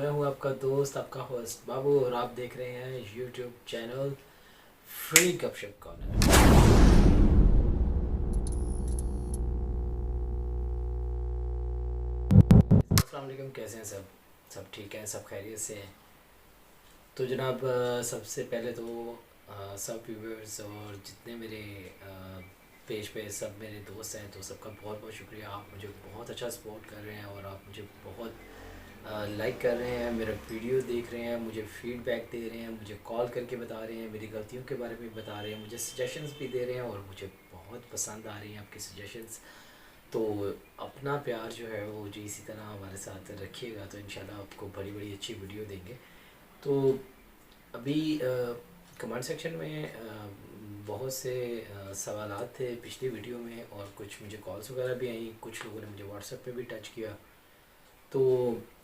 मैं हूं आपका दोस्त, आपका होस्ट बाबू, और आप देख रहे हैं यूट्यूब चैनल फ्री गपशप कॉर्नर। अस्सलाम वालेकुम, कैसे हैं सब ठीक हैं, सब खैरियत से हैं। तो जनाब, सबसे पहले तो सब व्यूवर्स और जितने मेरे पेज पे सब मेरे दोस्त हैं, तो सबका बहुत बहुत शुक्रिया। आप मुझे बहुत अच्छा सपोर्ट कर रहे हैं और आप मुझे बहुत लाइक कर रहे हैं, मेरा वीडियो देख रहे हैं, मुझे फीडबैक दे रहे हैं, मुझे कॉल करके बता रहे हैं, मेरी गलतियों के बारे में बता रहे हैं, मुझे सजेशंस भी दे रहे हैं और मुझे बहुत पसंद आ रही हैं आपकी सजेशंस। तो अपना प्यार जो है वो जी इसी तरह हमारे साथ रखिएगा, तो इंशाल्लाह आपको बड़ी बड़ी अच्छी वीडियो देंगे। तो अभी कमेंट सेक्शन में बहुत से सवालात थे पिछली वीडियो में, और कुछ मुझे कॉल्स वगैरह भी आई, कुछ लोगों ने मुझे व्हाट्सएप पे भी टच किया। तो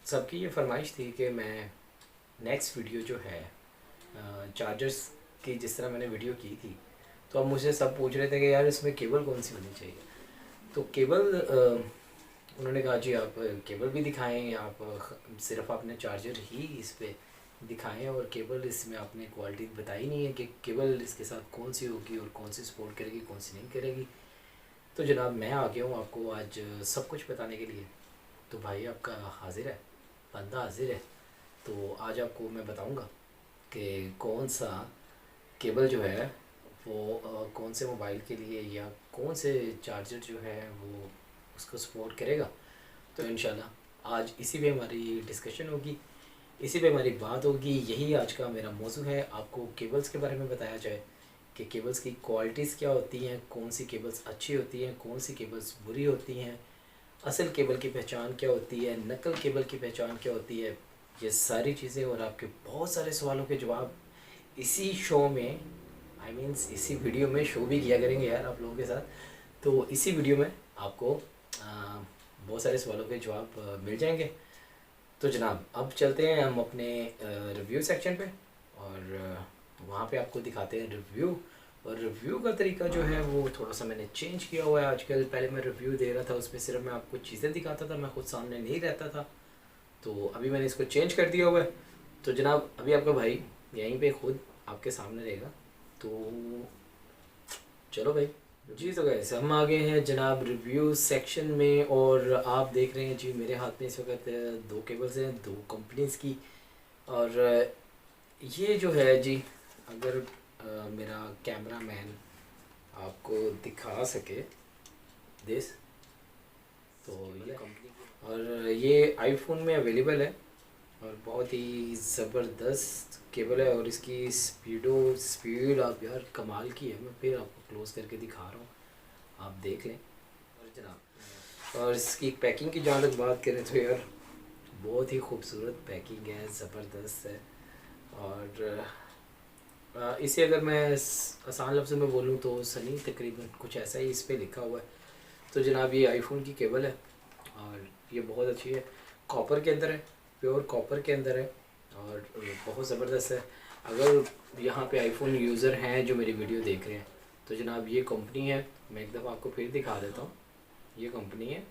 सबकी ये फरमाइश थी कि मैं नेक्स्ट वीडियो जो है चार्जर्स की, जिस तरह मैंने वीडियो की थी, तो अब मुझे सब पूछ रहे थे कि यार इसमें केबल कौन सी होनी चाहिए। तो केबल उन्होंने कहा जी आप केबल भी दिखाएं, आप सिर्फ आपने चार्जर ही इस पर दिखाएं, और केबल इसमें आपने क्वालिटी बताई नहीं है कि केबल इसके साथ कौन सी होगी और कौन सी सपोर्ट करेगी, कौन सी नहीं करेगी। तो जनाब, मैं आ गया हूँ आपको आज सब कुछ बताने के लिए। तो भाई आपका हाजिर है, बंदा हाजिर है। तो आज आपको मैं बताऊंगा कि कौन सा केबल जो है वो कौन से मोबाइल के लिए या कौन से चार्जर जो है वो उसको सपोर्ट करेगा। तो इंशाल्लाह आज इसी पे हमारी डिस्कशन होगी, इसी पे हमारी बात होगी। यही आज का मेरा मौजू है, आपको केबल्स के बारे में बताया जाए कि केबल्स की क्वालिटीज़ क्या होती हैं, कौन सी केबल्स अच्छी होती हैं, कौन सी केबल्स बुरी होती हैं, असल केबल की पहचान क्या होती है, नकल केबल की पहचान क्या होती है। ये सारी चीज़ें और आपके बहुत सारे सवालों के जवाब इसी शो में, आई मीन्स इसी वीडियो में, शो भी किया करेंगे यार आप लोगों के साथ। तो इसी वीडियो में आपको बहुत सारे सवालों के जवाब मिल जाएंगे। तो जनाब, अब चलते हैं हम अपने रिव्यू सेक्शन पे, और वहाँ पे आपको दिखाते हैं रिव्यू। और रिव्यू का तरीका जो है वो थोड़ा सा मैंने चेंज किया हुआ है आजकल। पहले मैं रिव्यू दे रहा था, उसमें सिर्फ मैं आपको चीज़ें दिखाता था, मैं खुद सामने नहीं रहता था। तो अभी मैंने इसको चेंज कर दिया हुआ है। तो जनाब, अभी आपका भाई यहीं पे खुद आपके सामने रहेगा। तो चलो भाई जी। तो गैस हम आ गए हैं जनाब रिव्यू सेक्शन में, और आप देख रहे हैं जी मेरे हाथ में इस वक्त दो केबल्स हैं, दो कंपनीज़ की। और ये जो है जी, अगर मेरा कैमरा मैन आपको दिखा सके दिस, तो ये कंपनी की, और ये आईफोन में अवेलेबल है, और बहुत ही ज़बरदस्त केबल है। और इसकी स्पीड आप यार कमाल की है। मैं फिर आपको क्लोज करके दिखा रहा हूँ, आप देख लें। और जनाब, और इसकी पैकिंग की जहाँ तक बात करें तो यार बहुत ही खूबसूरत पैकिंग है, ज़बरदस्त है। और इसे अगर मैं आसान लफ्ज़ों में बोलूँ तो सनी तकरीबन कुछ ऐसा ही इस पर लिखा हुआ है। तो जनाब, ये आईफोन की केबल है और ये बहुत अच्छी है, कॉपर के अंदर है, प्योर कॉपर के अंदर है, और बहुत ज़बरदस्त है। अगर यहाँ पे आईफोन यूज़र हैं जो मेरी वीडियो देख रहे हैं, तो जनाब ये कंपनी है, मैं एक दफ़ा आपको फिर दिखा देता हूँ। ये कंपनी है,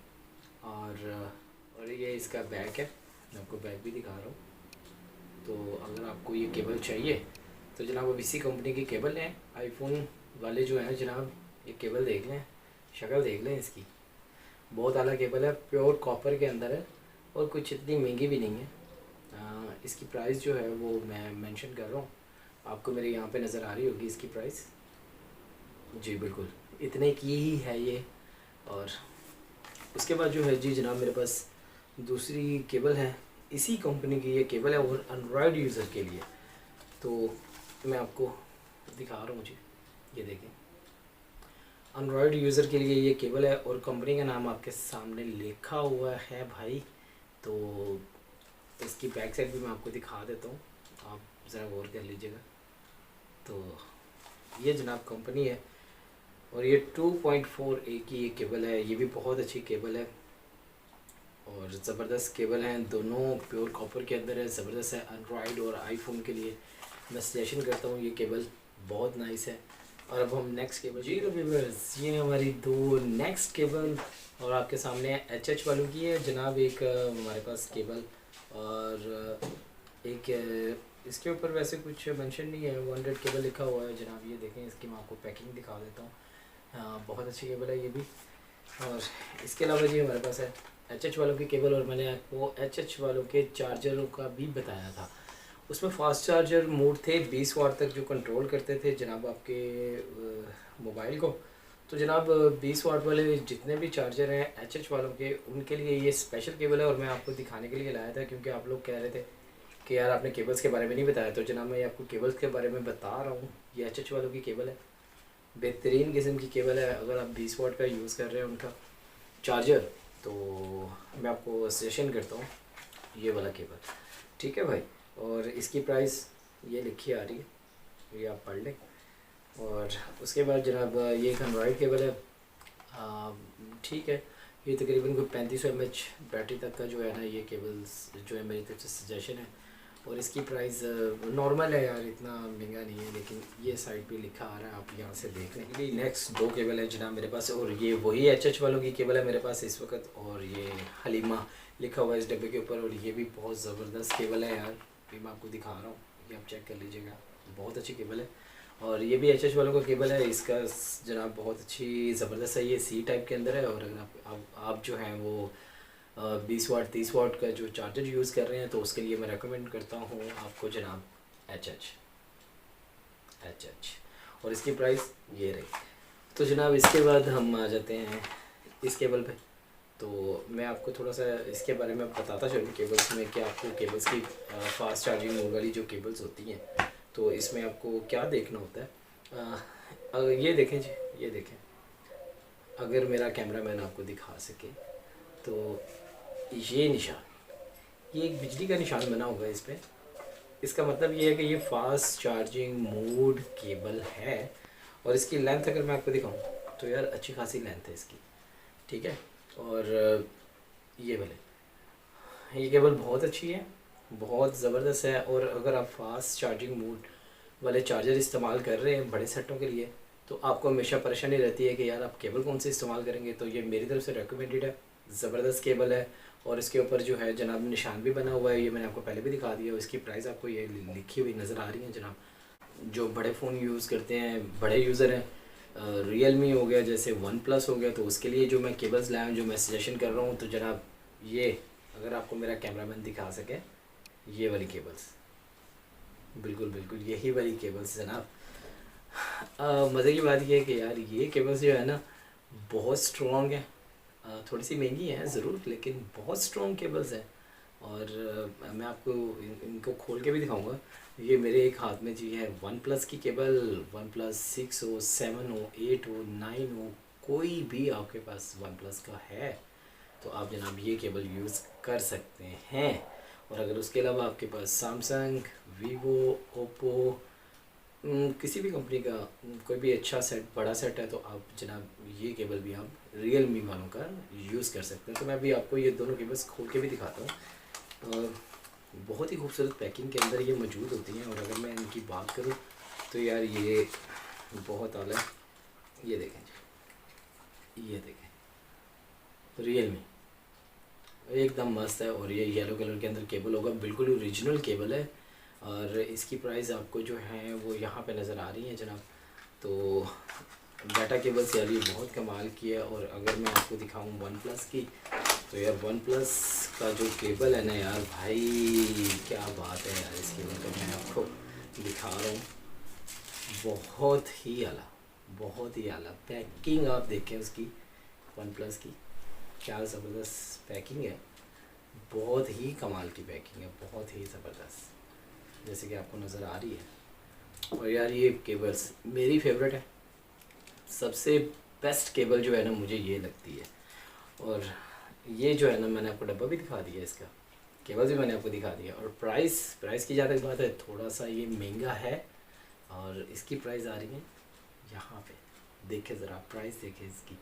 और ये इसका बैक है, मैं आपको बैक भी दिखा रहा हूँ। तो अगर आपको ये केबल चाहिए तो जनाब अब इसी कंपनी की केबल है। आईफोन वाले जो हैं जनाब, ये केबल देख लें, शक्ल देख लें इसकी, बहुत आला केबल है, प्योर कॉपर के अंदर है, और कुछ इतनी महंगी भी नहीं है। इसकी प्राइस जो है वो मैं मेंशन कर रहा हूँ, आपको मेरे यहाँ पे नज़र आ रही होगी इसकी प्राइस। जी बिल्कुल, इतने की ही है ये। और उसके बाद जो है जी जनाब, मेरे पास दूसरी केबल है, इसी कंपनी की ये केबल है, और एंड्रॉयड यूज़र के लिए। तो मैं आपको दिखा रहा हूँ जी, ये देखें, एंड्रॉयड यूज़र के लिए ये केबल है, और कंपनी का नाम आपके सामने लिखा हुआ है भाई। तो इसकी बैक साइड भी मैं आपको दिखा देता हूँ, आप ज़रा गौर कर लीजिएगा। तो ये जनाब कंपनी है, और ये 2.4A की ये केबल है, ये भी बहुत अच्छी केबल है, और ज़बरदस्त केबल हैं, दोनों प्योर कॉपर के अंदर है, ज़बरदस्त है। एंड्रॉयड और आईफोन के लिए मैं सजेशन करता हूँ, ये केबल बहुत नाइस है। और अब हम नेक्स्ट केबल जी, तो व्यूअर्स ये हमारी दो नेक्स्ट केबल, और आपके सामने एच वालों की है जनाब। एक हमारे पास केबल और एक इसके ऊपर वैसे कुछ मेंशन नहीं है, 100 केबल लिखा हुआ है जनाब। ये देखें, इसकी मैं आपको पैकिंग दिखा देता हूँ। बहुत अच्छी केबल है ये भी। और इसके अलावा जी हमारे पास है एच वालों की केबल, और मैंने आपको एच वालों के चार्जरों का भी बताया था। उसमें फास्ट चार्जर मोड थे 20 वाट तक, जो कंट्रोल करते थे जनाब आपके मोबाइल को। तो जनाब 20 वाट वाले जितने भी चार्जर हैं एच वालों के, उनके लिए ये स्पेशल केबल है। और मैं आपको दिखाने के लिए लाया था, क्योंकि आप लोग कह रहे थे कि यार आपने केबल्स के बारे में नहीं बताया। तो जनाब मैं आपको केबल्स के बारे में बता रहा हूँ। ये एच वालों की केबल है, बेहतरीन किस्म की केबल है। अगर आप 20 वाट का यूज़ कर रहे हैं उनका चार्जर, तो मैं आपको सजेशन करता हूँ ये वाला केबल, ठीक है भाई। और इसकी प्राइस ये लिखी आ रही है, ये आप पढ़ लें। और उसके बाद जनाब ये एक एंड्रॉयड केबल है, ठीक है। ये तकरीबन कोई 3500 mAh बैटरी तक का जो है ना, ये केबल्स जो है मेरी तरफ से सजेशन है। और इसकी प्राइस नॉर्मल है यार, इतना महंगा नहीं है, लेकिन ये साइड पे लिखा आ रहा है, आप यहाँ से देख लें। ये नेक्स्ट 2 केबल है जनाब मेरे पास, और ये वही एच वालों की केबल है मेरे पास इस वक्त। और ये हलीमा लिखा हुआ है इस डब्बे के ऊपर, और ये भी बहुत ज़बरदस्त केबल है यार। ये मैं आपको दिखा रहा हूँ, ये आप चेक कर लीजिएगा, बहुत अच्छी केबल है। और ये भी एच वालों का केबल है, इसका जनाब बहुत अच्छी ज़बरदस्त है। ये सी टाइप के अंदर है। और अगर आप जो हैं वो 20 वाट 30 वाट का जो चार्जर यूज़ कर रहे हैं, तो उसके लिए मैं रेकमेंड करता हूँ आपको जनाब एच और इसकी प्राइस ये रही। तो जनाब इसके बाद हम आ जाते हैं इस केबल पे। तो मैं आपको थोड़ा सा इसके बारे में बताता चलूँ केबल्स में, कि आपको केबल्स की फास्ट चार्जिंग मोड वाली जो केबल्स होती हैं, तो इसमें आपको क्या देखना होता है। अगर ये देखें जी, ये देखें, अगर मेरा कैमरामैन आपको दिखा सके, तो ये निशान, ये एक बिजली का निशान बना होगा इस पर। इसका मतलब ये है कि ये फास्ट चार्जिंग मोड केबल है। और इसकी लेंथ अगर मैं आपको दिखाऊं, तो यार अच्छी खासी लेंथ है इसकी, ठीक है। और ये वाले, ये केबल बहुत अच्छी है, बहुत ज़बरदस्त है। और अगर आप फास्ट चार्जिंग मोड वाले चार्जर इस्तेमाल कर रहे हैं बड़े सेटों के लिए, तो आपको हमेशा परेशानी रहती है कि यार आप केबल कौन सी इस्तेमाल करेंगे। तो ये मेरी तरफ से रेकमेंडेड है, ज़बरदस्त केबल है। और इसके ऊपर जो है जनाब निशान भी बना हुआ है, ये मैंने आपको पहले भी दिखा दिया। इसकी प्राइस आपको ये लिखी हुई नज़र आ रही है जनाब। जो बड़े फ़ोन यूज़ करते हैं, बड़े यूज़र हैं, रियलमी हो गया, जैसे वन प्लस हो गया, तो उसके लिए जो मैं केबल्स लाया हूँ, जो मैं सजेशन कर रहा हूँ, तो जनाब ये अगर आपको मेरा कैमरामैन दिखा सके, ये वाली केबल्स, बिल्कुल बिल्कुल यही वाली केबल्स जनाब। मज़े की बात ये है कि यार ये केबल्स जो है ना, बहुत स्ट्रॉन्ग है। थोड़ी सी महंगी है ज़रूर, लेकिन बहुत स्ट्रॉन्ग केबल्स हैं। और मैं आपको इनको खोल के भी दिखाऊंगा। ये मेरे एक हाथ में जी है वन प्लस की केबल। वन प्लस 6 हो, 7 हो, 8 हो, 9 हो, कोई भी आपके पास वन प्लस का है, तो आप जनाब ये केबल यूज़ कर सकते हैं। और अगर उसके अलावा आपके पास सैमसंग, वीवो, ओप्पो, किसी भी कंपनी का कोई भी अच्छा सेट, बड़ा सेट है, तो आप जनाब ये केबल भी आप रियलमी वालों का यूज़ कर सकते हैं। तो मैं भी आपको ये दोनों केबल्स खोल के भी दिखाता हूँ। और बहुत ही खूबसूरत पैकिंग के अंदर ये मौजूद होती हैं। और अगर मैं इनकी बात करूँ, तो यार ये बहुत आला है। ये देखें जी, ये देखें, रियलमी एकदम मस्त है। और ये येलो कलर के अंदर केबल होगा, बिल्कुल ओरिजिनल केबल है। और इसकी प्राइस आपको जो है वो यहाँ पे नज़र आ रही है जनाब। तो डाटा केबल्स यार ये बहुत कमाल की है। और अगर मैं आपको दिखाऊँ वन प्लस की, तो यार वन प्लस का जो केबल है ना यार भाई, क्या बात है यार। इस केबल का मैं आपको दिखा रहा हूँ, बहुत ही आला, बहुत ही आला पैकिंग। आप देखें उसकी, वन प्लस की क्या ज़बरदस्त पैकिंग है, बहुत ही कमाल की पैकिंग है, बहुत ही ज़बरदस्त, जैसे कि आपको नज़र आ रही है। और यार ये केबल्स मेरी फेवरेट है, सबसे बेस्ट केबल जो है ना मुझे ये लगती है। और ये जो है ना, मैंने आपको डब्बा भी दिखा दिया इसका, केबल भी मैंने आपको दिखा दिया। और प्राइस की जहाँ तक बात है, थोड़ा सा ये महंगा है। और इसकी प्राइस आ रही है यहाँ पे, देखें ज़रा प्राइस देखें इसकी,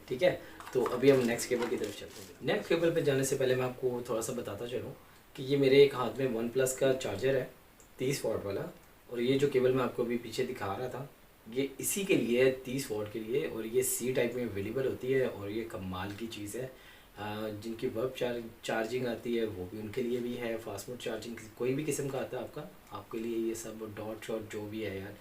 ठीक है। तो अभी हम नेक्स्ट केबल की तरफ चलते हैं। नेक्स्ट केबल पे जाने से पहले मैं आपको थोड़ा सा बताता चलूँ कि ये मेरे एक हाथ में वन प्लस का चार्जर है 30 वाट वाला। और ये जो केबल मैं आपको अभी पीछे दिखा रहा था, ये इसी के लिए है, 30 वाट के लिए। और ये सी टाइप में अवेलेबल होती है, और ये कमाल की चीज़ है। जिनकी वेब चार्जिंग आती है वो भी उनके लिए भी है, फास्ट मोड चार्जिंग कोई भी किस्म का आता है आपका, आपके लिए ये सब डॉट शॉट जो भी है यार,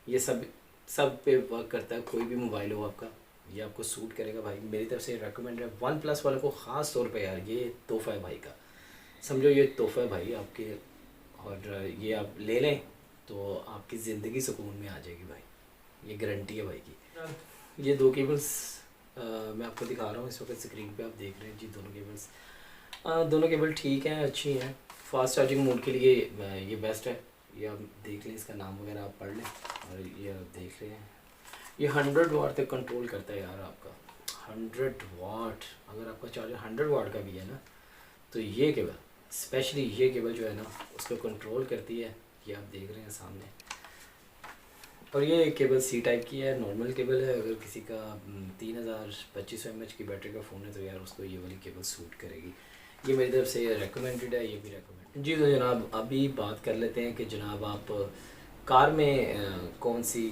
ये सब पे वर्क करता है। कोई भी मोबाइल हो आपका, ये आपको सूट करेगा भाई। मेरी तरफ से रेकमेंड है वन प्लस वाले को ख़ास तौर पे यार, ये तोहफ़ा है भाई का, समझो ये तोहफ़ा है भाई आपके। और ये आप ले लें तो आपकी ज़िंदगी सुकून में आ जाएगी भाई, ये गारंटी है भाई की। ये दो केबल्स मैं आपको दिखा रहा हूँ इस वक्त स्क्रीन पे, आप देख रहे हैं जी दोनों केबल्स। दोनों केबल ठीक हैं, अच्छी हैं। फास्ट चार्जिंग मोड के लिए ये बेस्ट है। ये आप देख लें, इसका नाम वगैरह आप पढ़ लें और ये आप देख लें। ये 100 वाट तक कंट्रोल करता है यार आपका, 100 वाट। अगर आपका चार्जर 100 वाट का भी है ना, तो ये केबल स्पेशली ये केबल जो है ना उसको कंट्रोल करती है। ये आप देख रहे हैं सामने। और ये केबल सी टाइप की है, नॉर्मल केबल है। अगर किसी का 3000-2500 mAh की बैटरी का फ़ोन है तो यार उसको ये वाली केबल सूट करेगी। ये मेरी तरफ से रेकमेंडेड है, ये भी रेकमेंडेड जी। तो जनाब अभी बात कर लेते हैं कि जनाब आप कार में कौन सी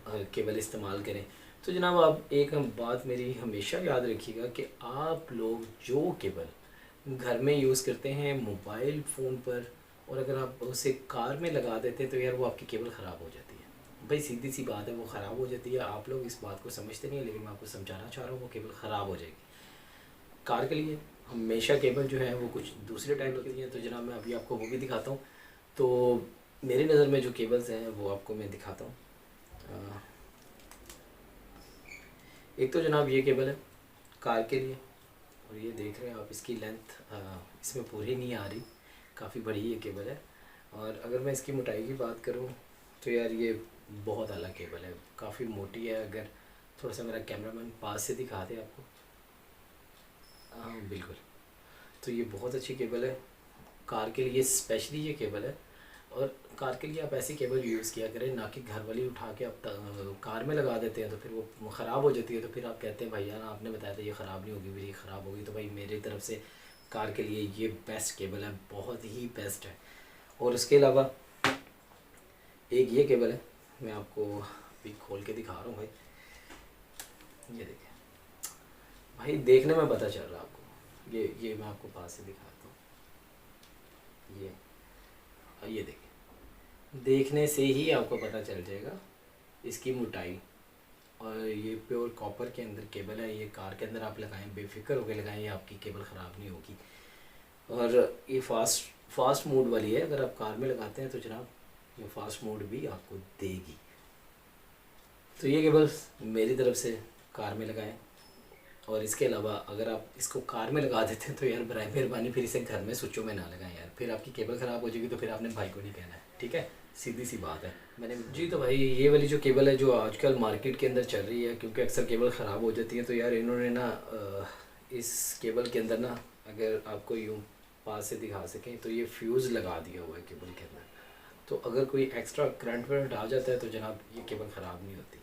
केबल इस्तेमाल करें। तो जनाब आप एक हम बात मेरी हमेशा याद रखिएगा कि आप लोग जो केबल घर में यूज़ करते हैं मोबाइल फ़ोन पर, और अगर आप उसे कार में लगा देते हैं तो यार वो आपकी केबल ख़राब हो जाती है भाई, सीधी सी बात है, वो ख़राब हो जाती है। आप लोग इस बात को समझते नहीं है, लेकिन मैं आपको समझाना चाह रहा हूँ, वो केबल ख़राब हो जाएगी। कार के लिए हमेशा केबल जो है वो कुछ दूसरे टाइप की हैं, तो जनाब मैं अभी आपको वो भी दिखाता हूँ। तो मेरी नज़र में जो केबल्स हैं वो आपको मैं दिखाता हूँ। एक तो जनाब ये केबल है कार के लिए, और ये देख रहे हैं आप, इसकी लेंथ इसमें पूरी नहीं आ रही, काफ़ी बड़ी ये केबल है। और अगर मैं इसकी मोटाई की बात करूँ तो यार ये बहुत अलग केबल है, काफ़ी मोटी है। अगर थोड़ा सा मेरा कैमरामैन पास से दिखा दे आपको, हाँ बिल्कुल। तो ये बहुत अच्छी केबल है कार के लिए, स्पेशली ये केबल है। और कार के लिए आप ऐसी केबल यूज़ किया करें, ना कि घर वाली उठा के आप कार में लगा देते हैं तो फिर वो ख़राब हो जाती है। तो फिर आप कहते हैं भैया ना आपने बताया था ये ख़राब नहीं होगी, फिर ये ख़राब होगी। तो भाई मेरी तरफ से कार के लिए ये बेस्ट केबल है, बहुत ही बेस्ट है। और उसके अलावा एक ये केबल है, मैं आपको अभी खोल के दिखा रहा हूँ भाई। ये देखें भाई, देखने में पता चल रहा है आपको, ये मैं आपको पास से दिखाता हूँ। ये देखें, देखने से ही आपको पता चल जाएगा इसकी मोटाई। और ये प्योर कॉपर के अंदर केबल है, ये कार के अंदर आप लगाएं, बेफिक्र होकर लगाएं, ये आपकी केबल ख़राब नहीं होगी। और ये फास्ट मोड वाली है, अगर आप कार में लगाते हैं तो जनाब ये फास्ट मोड भी आपको देगी। तो ये केबल मेरी तरफ से कार में लगाएं। और इसके अलावा अगर आप इसको कार में लगा देते हैं तो यार बराए मेहरबानी फिर इसे घर में स्विचों में ना लगाएं यार, फिर आपकी केबल ख़राब हो जाएगी तो फिर आपने भाई को नहीं कहना है, ठीक है, सीधी सी बात है। मैंने जी तो भाई ये वाली जो केबल है जो आजकल मार्केट के अंदर चल रही है, क्योंकि अक्सर केबल ख़राब हो जाती है, तो यार इन्होंने ना इस केबल के अंदर ना, अगर आपको यूँ पास से दिखा सकें तो ये फ्यूज़ लगा दिया हुआ है केबल के अंदर। तो अगर कोई एक्स्ट्रा करंट वरंट आ जाता है तो जनाब ये केबल ख़राब नहीं होती।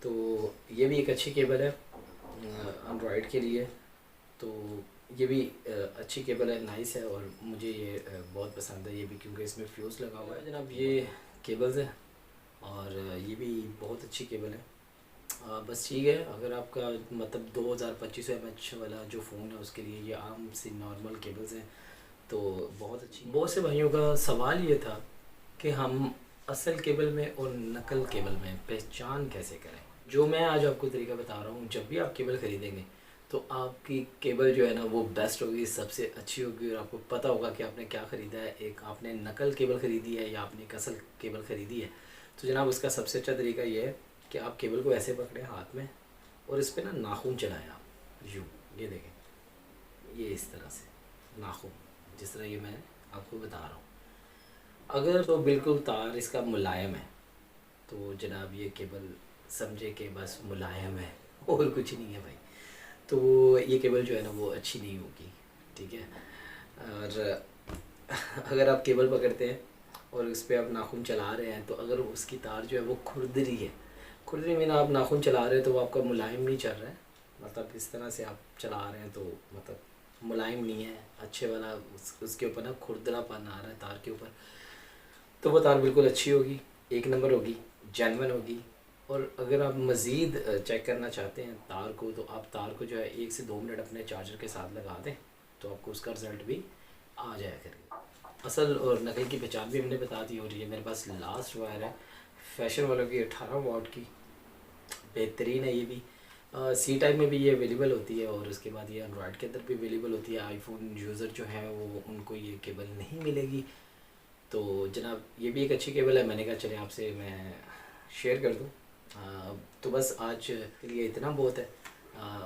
तो ये भी एक अच्छी केबल है एंड्रॉयड के लिए। तो ये भी अच्छी केबल है, नाइस है, और मुझे ये बहुत पसंद है ये भी, क्योंकि इसमें फ्यूज़ लगा हुआ है जनाब। ये केबल्स है और ये भी बहुत अच्छी केबल है। बस ठीक है, अगर आपका मतलब 2000-2500 mAh वाला जो फ़ोन है उसके लिए ये आम सी नॉर्मल केबल्स हैं, तो बहुत अच्छी। बहुत से भाइयों का सवाल ये था कि हम असल केबल में और नकल केबल में पहचान कैसे करें। जो मैं आज आपको तरीका बता रहा हूँ, जब भी आप केबल ख़रीदेंगे तो आपकी केबल जो है ना वो बेस्ट होगी, सबसे अच्छी होगी, और आपको पता होगा कि आपने क्या ख़रीदा है। एक आपने नकल केबल ख़रीदी है या आपने एक असल केबल ख़रीदी है, तो जनाब उसका सबसे अच्छा तरीका ये है कि आप केबल को ऐसे पकड़ें हाथ में और इस पर ना नाखून चलाएँ आप यूँ, ये देखें, ये इस तरह से नाखून, जिस तरह ये मैं आपको बता रहा हूँ। अगर तो बिल्कुल तार इसका मुलायम है तो जनाब ये केबल समझे कि बस मुलायम है और कुछ नहीं है भाई, तो ये केबल जो है ना वो अच्छी नहीं होगी, ठीक है। और अगर आप केबल पकड़ते हैं और उस पर आप नाखून चला रहे हैं, तो अगर उसकी तार जो है वो खुरदरी है, खुरदरी में ना आप नाखून चला रहे हैं तो वो आपका मुलायम नहीं चल रहा है, मतलब इस तरह से आप चला रहे हैं तो मतलब मुलायम नहीं है अच्छे वाला, उसके ऊपर ना खुरदरापन आ रहा है तार के ऊपर, तो वो तार बिल्कुल अच्छी होगी, एक नंबर होगी, जेन्युइन होगी, और अगर आप मज़ीद चेक करना चाहते हैं तार को, तो आप तार को जो है 1 से 2 मिनट अपने चार्जर के साथ लगा दें, तो आपको उसका रिज़ल्ट भी आ जाया करेगा। असल और नकल की पहचान भी हमने बता दी। और ये मेरे पास लास्ट वायर है फैशन वालों की 18 वाट की, बेहतरीन है ये भी। सी टाइप में भी ये अवेलेबल होती है, और उसके बाद ये एंड्रॉयड के अंदर भी अवेलेबल होती है। आईफोन यूज़र जो है वो उनको ये केबल नहीं मिलेगी। तो जनाब ये भी एक अच्छी केबल है, मैंने कहा चले आपसे मैं शेयर कर दूँ। तो बस आज के लिए इतना बहुत है।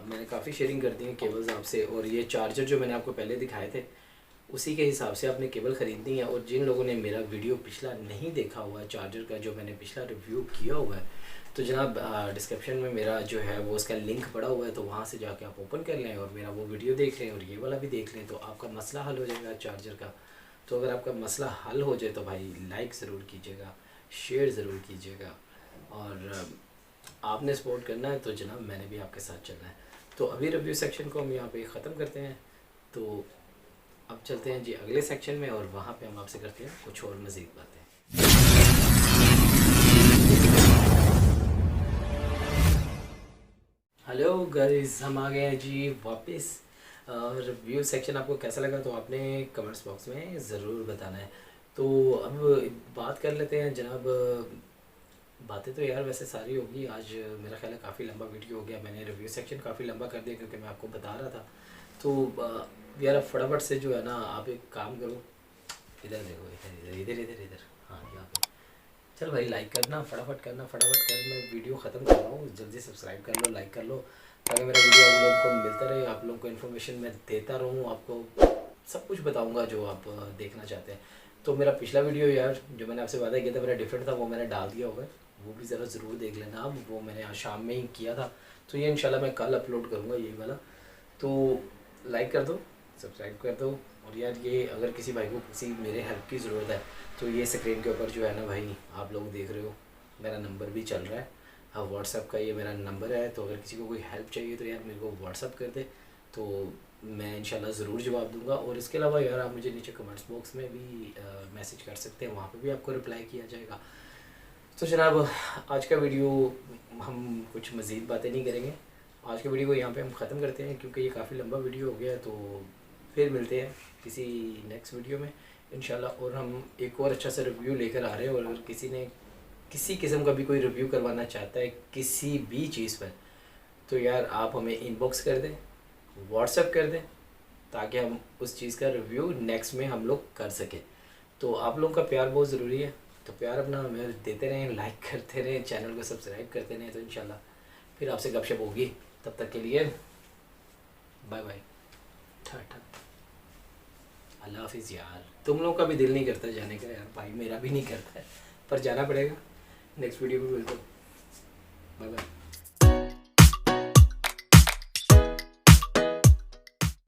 मैंने काफ़ी शेयरिंग कर दी है केबल्स आपसे, और ये चार्जर जो मैंने आपको पहले दिखाए थे उसी के हिसाब से आपने केबल ख़रीदनी है। और जिन लोगों ने मेरा वीडियो पिछला नहीं देखा हुआ है चार्जर का, जो मैंने पिछला रिव्यू किया हुआ है, तो जनाब डिस्क्रिप्शन में मेरा जो है वो उसका लिंक पड़ा हुआ है, तो वहाँ से जाके आप ओपन कर लें और मेरा वो वीडियो देख लें और ये वाला भी देख लें, तो आपका मसला हल हो जाएगा चार्जर का। तो अगर आपका मसला हल हो जाए तो भाई लाइक ज़रूर कीजिएगा, शेयर ज़रूर कीजिएगा, और आपने सपोर्ट करना है तो जनाब मैंने भी आपके साथ चलना है। तो अभी रिव्यू सेक्शन को हम यहाँ पे ख़त्म करते हैं। तो अब चलते हैं जी अगले सेक्शन में, और वहाँ पे हम आपसे करते हैं कुछ और मज़ीद बातें। हेलो गाइस, हम आ गए हैं जी वापस। रिव्यू सेक्शन आपको कैसा लगा तो आपने कमेंट्स बॉक्स में ज़रूर बताना है। तो अब बात कर लेते हैं जनाब। बातें तो यार वैसे सारी होगी, आज मेरा ख्याल है काफ़ी लंबा वीडियो हो गया, मैंने रिव्यू सेक्शन काफ़ी लंबा कर दिया क्योंकि मैं आपको बता रहा था। तो यार अब फटाफट से जो है ना आप एक काम करो, इधर देखो, इधर इधर इधर इधर, हाँ यहाँ पे। चल भाई लाइक करना, फटाफट करना, फटाफट कर, मैं वीडियो ख़त्म कर रहा हूँ, जल्दी सब्सक्राइब कर लो, लाइक कर लो, ताकि मेरा वीडियो आप लोगों को मिलता रहे, आप लोगों को इन्फॉर्मेशन मैं देता रहूँ, आपको सब कुछ बताऊँगा जो आप देखना चाहते हैं। तो मेरा पिछला वीडियो यार जो मैंने आपसे वादा किया था मेरा डिफरेंट था, वो मैंने डाल दिया होगा, वो भी ज़रा ज़रूर देख लेना आप। वो मैंने आज शाम में ही किया था, तो ये इंशाल्लाह मैं कल अपलोड करूँगा ये वाला। तो लाइक कर दो, सब्सक्राइब कर दो, और यार ये अगर किसी भाई को किसी मेरे हेल्प की ज़रूरत है तो ये स्क्रीन के ऊपर जो है ना भाई आप लोग देख रहे हो, मेरा नंबर भी चल रहा है। हाँ, व्हाट्सअप का ये मेरा नंबर है, तो अगर किसी को कोई हेल्प चाहिए तो यार मेरे को व्हाट्सअप कर दे, तो मैं इंशाल्लाह ज़रूर जवाब दूंगा। और इसके अलावा यार आप मुझे नीचे कमेंट्स बॉक्स में भी मैसेज कर सकते हैं, वहाँ पे भी आपको रिप्लाई किया जाएगा। तो जनाब आज का वीडियो हम कुछ मज़ीद बातें नहीं करेंगे, आज के वीडियो को यहाँ पे हम ख़त्म करते हैं क्योंकि ये काफ़ी लंबा वीडियो हो गया है। तो फिर मिलते हैं किसी नेक्स्ट वीडियो में इंशाल्लाह, और हम एक और अच्छा सा रिव्यू लेकर आ रहे हैं। और अगर किसी ने किसी किस्म का भी कोई रिव्यू करवाना चाहता है किसी भी चीज़ पर, तो यार आप हमें इनबॉक्स कर दें, व्हाट्सएप कर दें, ताकि हम उस चीज़ का रिव्यू नेक्स्ट में हम लोग कर सकें। तो आप लोगों का प्यार बहुत ज़रूरी है, तो प्यार अपना हमें देते रहें, लाइक करते रहें, चैनल को सब्सक्राइब करते रहें, तो इंशाल्लाह फिर आपसे गपशप होगी। तब तक के लिए बाय बाय, टाटा, अल्लाह हाफिज़। यार तुम लोगों का भी दिल नहीं करता जाने का यार भाई, मेरा भी नहीं करता है, पर जाना पड़ेगा। नेक्स्ट वीडियो में मिलते हैं, बाय बाय।